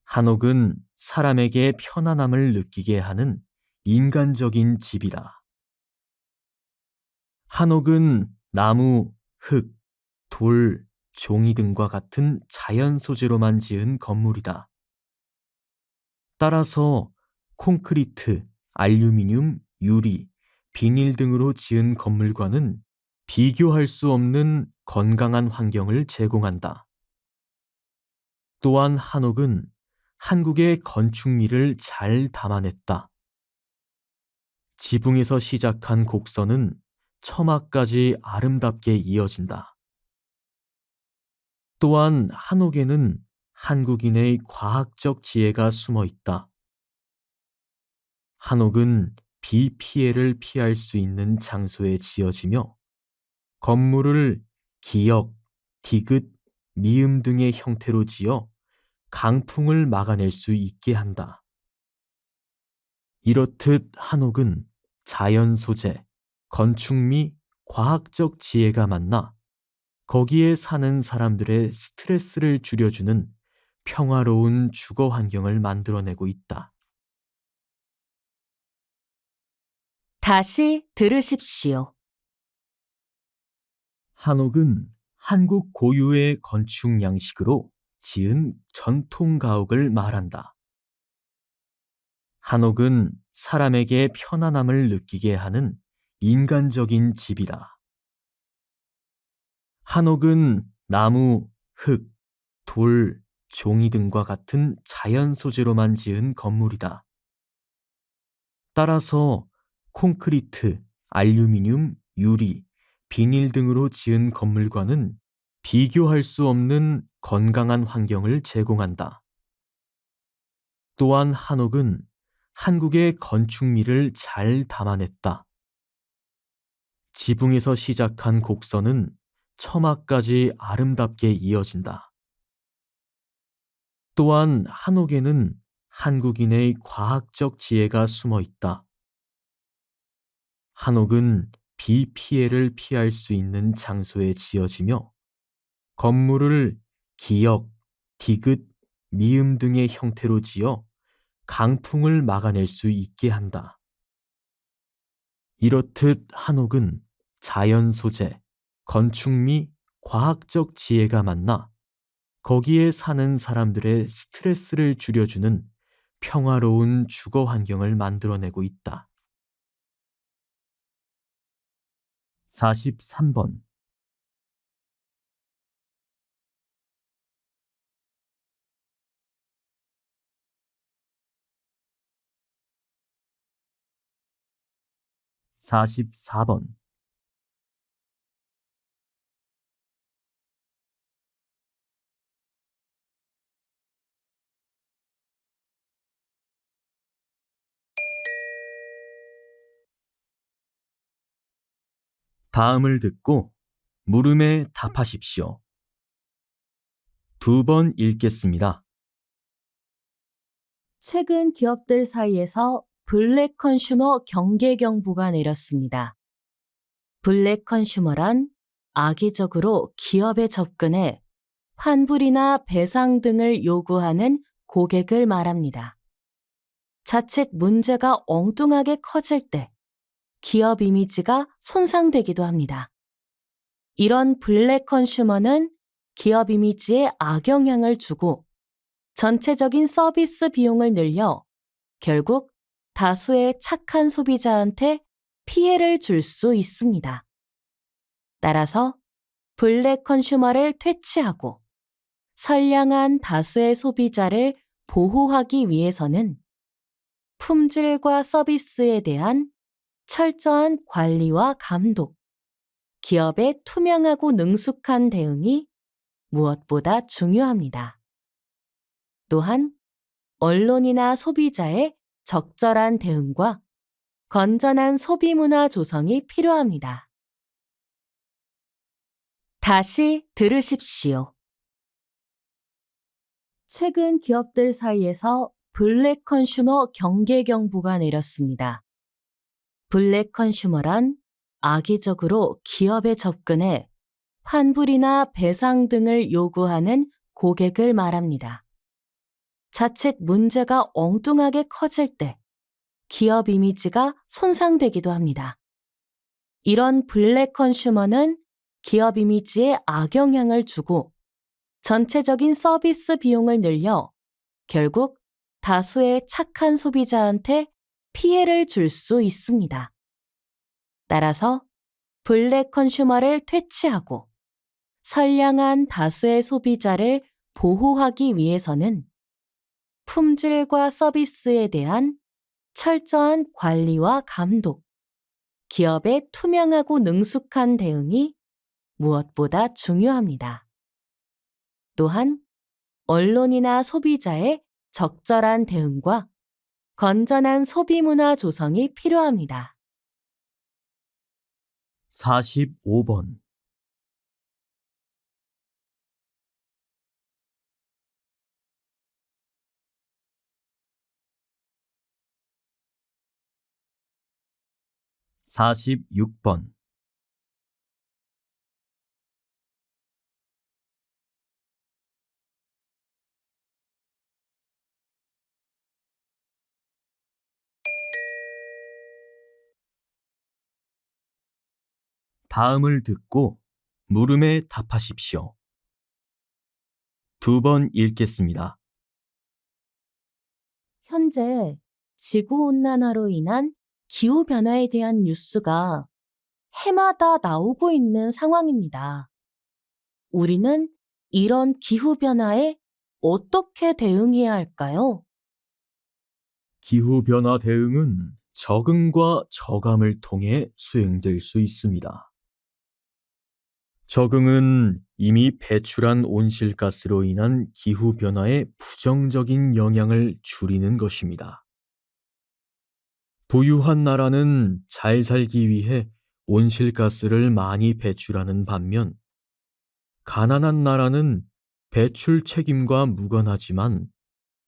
S1: 한옥은 사람에게 편안함을 느끼게 하는 인간적인 집이다. 한옥은 나무, 흙, 돌, 종이 등과 같은 자연 소재로만 지은 건물이다. 따라서 콘크리트, 알루미늄, 유리, 비닐 등으로 지은 건물과는 비교할 수 없는 건강한 환경을 제공한다. 또한 한옥은 한국의 건축미를 잘 담아냈다. 지붕에서 시작한 곡선은 처마까지 아름답게 이어진다. 또한 한옥에는 한국인의 과학적 지혜가 숨어 있다. 한옥은 비 피해를 피할 수 있는 장소에 지어지며 건물을 기역, 디귿, 미음 등의 형태로 지어 강풍을 막아낼 수 있게 한다. 이렇듯 한옥은 자연 소재, 건축미, 과학적 지혜가 만나 거기에 사는 사람들의 스트레스를 줄여주는 평화로운 주거 환경을 만들어내고 있다.
S2: 다시 들으십시오.
S1: 한옥은 한국 고유의 건축 양식으로 지은 전통 가옥을 말한다. 한옥은 사람에게 편안함을 느끼게 하는 인간적인 집이다. 한옥은 나무, 흙, 돌, 종이 등과 같은 자연 소재로만 지은 건물이다. 따라서 콘크리트, 알루미늄, 유리, 비닐 등으로 지은 건물과는 비교할 수 없는 건강한 환경을 제공한다. 또한 한옥은 한국의 건축미를 잘 담아냈다. 지붕에서 시작한 곡선은 처마까지 아름답게 이어진다. 또한 한옥에는 한국인의 과학적 지혜가 숨어 있다. 한옥은 비 피해를 피할 수 있는 장소에 지어지며 건물을 기역, 디귿, 미음 등의 형태로 지어 강풍을 막아낼 수 있게 한다. 이렇듯 한옥은 자연 소재, 건축미, 과학적 지혜가 만나 거기에 사는 사람들의 스트레스를 줄여주는 평화로운 주거 환경을 만들어내고 있다. 43번. (44번) 다음을 듣고 물음에 답하십시오. 2번 읽겠습니다.
S2: 최근 기업들 사이에서 블랙 컨슈머 경계 경보가 내렸습니다. 블랙 컨슈머란 악의적으로 기업에 접근해 환불이나 배상 등을 요구하는 고객을 말합니다. 자칫 문제가 엉뚱하게 커질 때 기업 이미지가 손상되기도 합니다. 이런 블랙 컨슈머는 기업 이미지에 악영향을 주고 전체적인 서비스 비용을 늘려 결국 다수의 착한 소비자한테 피해를 줄 수 있습니다. 따라서 블랙 컨슈머를 퇴치하고 선량한 다수의 소비자를 보호하기 위해서는 품질과 서비스에 대한 철저한 관리와 감독, 기업의 투명하고 능숙한 대응이 무엇보다 중요합니다. 또한 언론이나 소비자의 적절한 대응과 건전한 소비 문화 조성이 필요합니다. 다시 들으십시오. 최근 기업들 사이에서 블랙 컨슈머 경계 경보가 내렸습니다. 블랙 컨슈머란 악의적으로 기업에 접근해 환불이나 배상 등을 요구하는 고객을 말합니다. 자칫 문제가 엉뚱하게 커질 때 기업 이미지가 손상되기도 합니다. 이런 블랙 컨슈머는 기업 이미지에 악영향을 주고 전체적인 서비스 비용을 늘려 결국 다수의 착한 소비자한테 피해를 줄 수 있습니다. 따라서 블랙 컨슈머를 퇴치하고 선량한 다수의 소비자를 보호하기 위해서는 품질과 서비스에 대한 철저한 관리와 감독, 기업의 투명하고 능숙한 대응이 무엇보다 중요합니다. 또한 언론이나 소비자의 적절한 대응과 건전한 소비 문화 조성이 필요합니다.
S1: 45번. (46번) 다음을 듣고 물음에 답하십시오. 2번 읽겠습니다.
S2: 현재 지구온난화로 인한 기후변화에 대한 뉴스가 해마다 나오고 있는 상황입니다. 우리는 이런 기후변화에 어떻게 대응해야 할까요?
S1: 기후변화 대응은 적응과 저감을 통해 수행될 수 있습니다. 적응은 이미 배출한 온실가스로 인한 기후변화의 부정적인 영향을 줄이는 것입니다. 부유한 나라는 잘 살기 위해 온실가스를 많이 배출하는 반면, 가난한 나라는 배출 책임과 무관하지만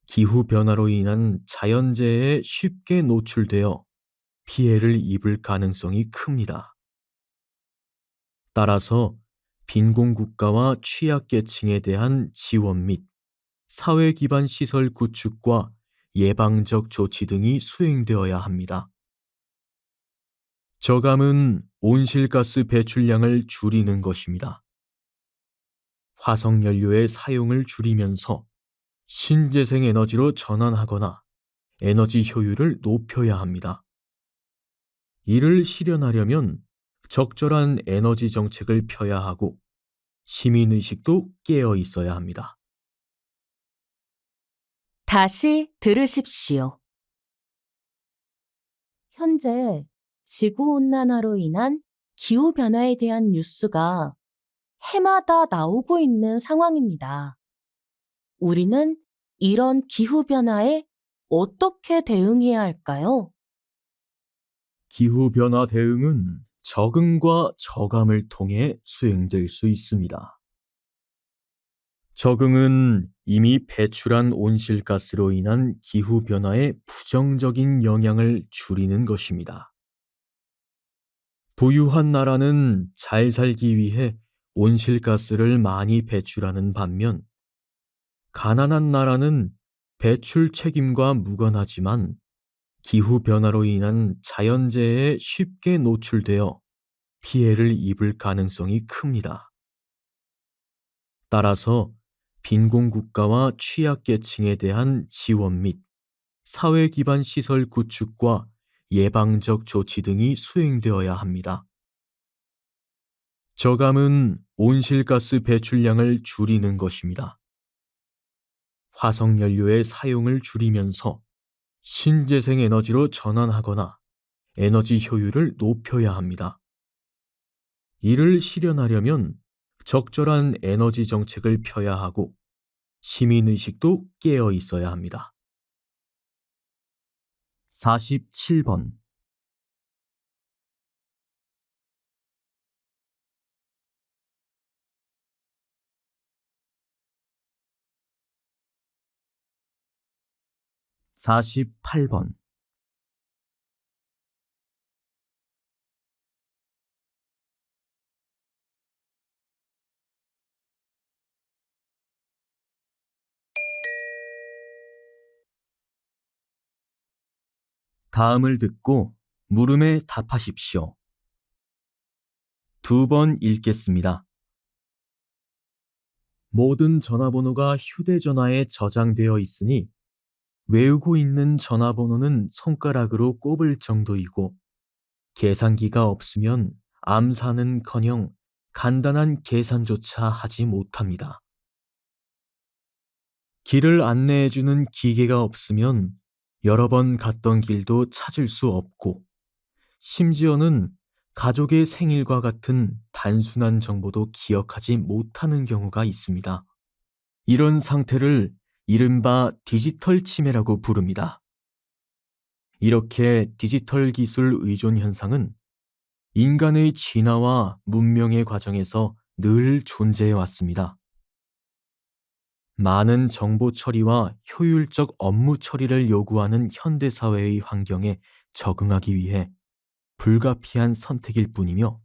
S1: 기후변화로 인한 자연재해에 쉽게 노출되어 피해를 입을 가능성이 큽니다. 따라서 빈곤국가와 취약계층에 대한 지원 및 사회 기반 시설 구축과 예방적 조치 등이 수행되어야 합니다. 저감은 온실가스 배출량을 줄이는 것입니다. 화석연료의 사용을 줄이면서 신재생 에너지로 전환하거나 에너지 효율을 높여야 합니다. 이를 실현하려면 적절한 에너지 정책을 펴야 하고 시민의식도 깨어 있어야 합니다.
S2: 다시 들으십시오. 현재 지구온난화로 인한 기후변화에 대한 뉴스가 해마다 나오고 있는 상황입니다. 우리는 이런 기후변화에 어떻게 대응해야 할까요?
S1: 기후변화 대응은 적응과 저감을 통해 수행될 수 있습니다. 적응은 이미 배출한 온실가스로 인한 기후변화의 부정적인 영향을 줄이는 것입니다. 부유한 나라는 잘 살기 위해 온실가스를 많이 배출하는 반면, 가난한 나라는 배출 책임과 무관하지만 기후변화로 인한 자연재해에 쉽게 노출되어 피해를 입을 가능성이 큽니다. 따라서 빈곤국가와 취약계층에 대한 지원 및 사회 기반 시설 구축과 예방적 조치 등이 수행되어야 합니다. 저감은 온실가스 배출량을 줄이는 것입니다. 화석연료의 사용을 줄이면서 신재생 에너지로 전환하거나 에너지 효율을 높여야 합니다. 이를 실현하려면 적절한 에너지 정책을 펴야 하고 시민의식도 깨어 있어야 합니다. 47번. (48번) 다음을 듣고 물음에 답하십시오. 2번 읽겠습니다. 모든 전화번호가 휴대전화에 저장되어 있으니 외우고 있는 전화번호는 손가락으로 꼽을 정도이고 계산기가 없으면 암산은커녕 간단한 계산조차 하지 못합니다. 길을 안내해주는 기계가 없으면 여러 번 갔던 길도 찾을 수 없고 심지어는 가족의 생일과 같은 단순한 정보도 기억하지 못하는 경우가 있습니다. 이런 상태를 이른바 디지털 치매라고 부릅니다. 이렇게 디지털 기술 의존 현상은 인간의 진화와 문명의 과정에서 늘 존재해 왔습니다. 많은 정보 처리와 효율적 업무 처리를 요구하는 현대 사회의 환경에 적응하기 위해 불가피한 선택일 뿐이며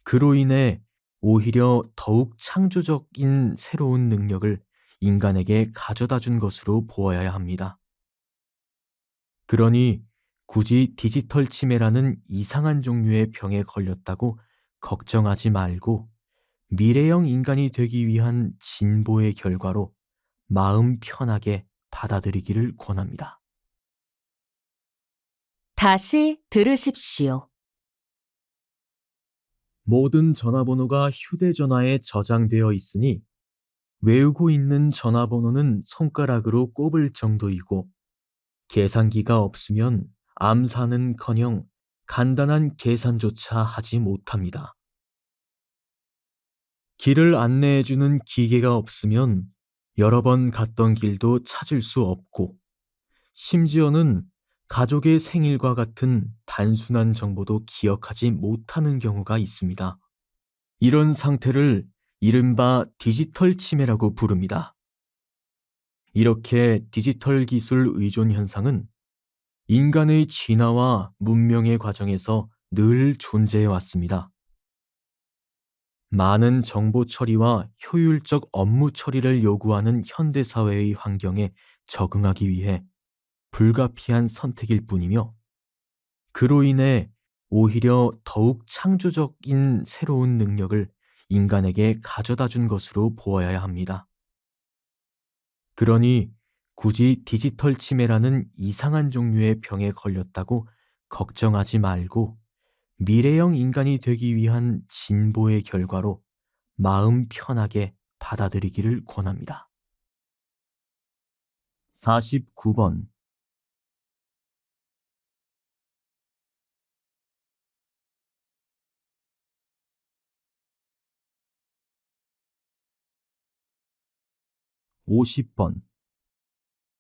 S1: 그로 인해 오히려 더욱 창조적인 새로운 능력을 인간에게 가져다 준 것으로 보아야 합니다. 그러니 굳이 디지털 치매라는 이상한 종류의 병에 걸렸다고 걱정하지 말고 미래형 인간이 되기 위한 진보의 결과로 마음 편하게 받아들이기를 권합니다.
S2: 다시 들으십시오.
S1: 모든 전화번호가 휴대전화에 저장되어 있으니 외우고 있는 전화번호는 손가락으로 꼽을 정도이고 계산기가 없으면 암산은커녕 간단한 계산조차 하지 못합니다. 길을 안내해주는 기계가 없으면 여러 번 갔던 길도 찾을 수 없고 심지어는 가족의 생일과 같은 단순한 정보도 기억하지 못하는 경우가 있습니다. 이런 상태를 이른바 디지털 치매라고 부릅니다. 이렇게 디지털 기술 의존 현상은 인간의 진화와 문명의 과정에서 늘 존재해 왔습니다. 많은 정보 처리와 효율적 업무 처리를 요구하는 현대 사회의 환경에 적응하기 위해 불가피한 선택일 뿐이며 그로 인해 오히려 더욱 창조적인 새로운 능력을 인간에게 가져다 준 것으로 보아야 합니다. 그러니 굳이 디지털 치매라는 이상한 종류의 병에 걸렸다고 걱정하지 말고 미래형 인간이 되기 위한 진보의 결과로 마음 편하게 받아들이기를 권합니다. 49번 50번